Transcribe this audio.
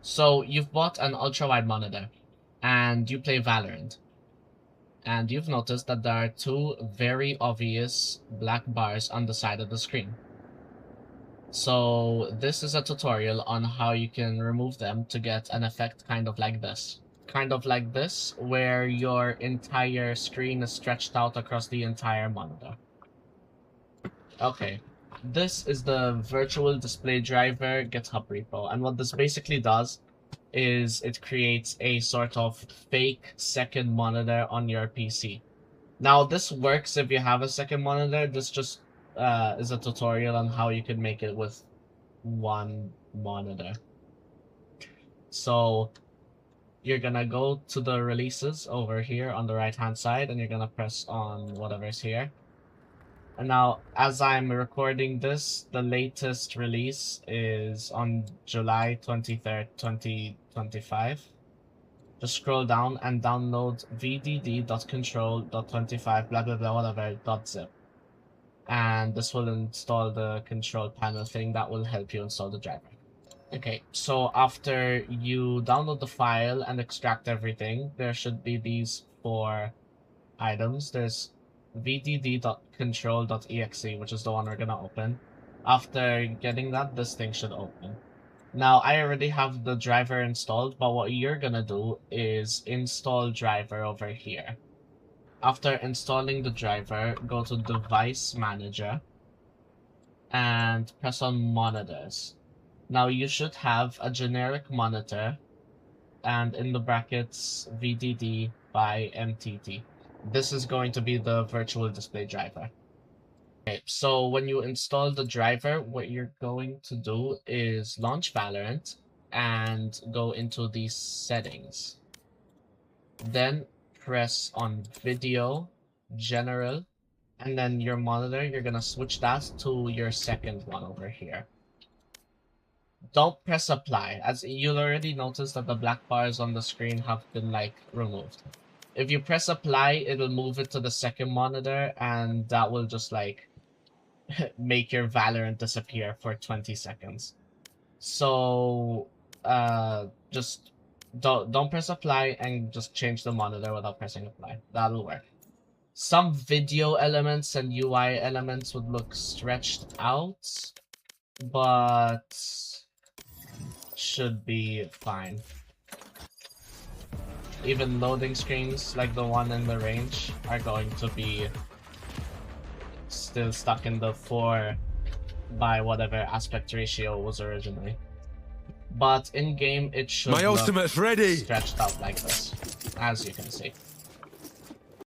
So you've bought an ultra-wide monitor, and you play Valorant, and you've noticed that there are two very obvious black bars on the side of the screen. So this is a tutorial on how you can remove them to get an effect kind of like this. Kind of like this, where your entire screen is stretched out across the entire monitor. Okay, this is the virtual display driver GitHub repo, and what this basically does is it creates a sort of fake second monitor on your PC. Now this works if you have a second monitor. This just is a tutorial on how you can make it with one monitor. So you're gonna go to the releases over here on the right hand side, and you're gonna press on whatever's here. And now, as I'm recording this, the latest release is on July 23rd, 2025. Just scroll down and download vdd.control.25 blah blah blah whatever .zip. And this will install the control panel thing that will help you install the driver. Okay, so after you download the file and extract everything, there should be these four items. There's vdd.control.exe, which is the one we're gonna open. After getting that, this thing should open. Now, I already have the driver installed, but what you're gonna do is install driver over here. After installing the driver, go to Device Manager and press on Monitors. Now, you should have a generic monitor and in the brackets VDD by MTT. This is going to be the virtual display driver. Okay, so when you install the driver, what you're going to do is launch Valorant and go into the settings. Then press on Video, General, and then your monitor, you're gonna switch that to your second one over here. Don't press apply, as you'll already notice that the black bars on the screen have been removed. If you press apply, it'll move it to the second monitor, and that will just make your Valorant disappear for 20 seconds. So just don't press apply and just change the monitor without pressing apply. That'll work. Some video elements and UI elements would look stretched out, but should be fine. Even loading screens like the one in the range are going to be still stuck in the 4 by whatever aspect ratio was originally. But in game it should My ultimate's ready. stretched out like this, as you can see.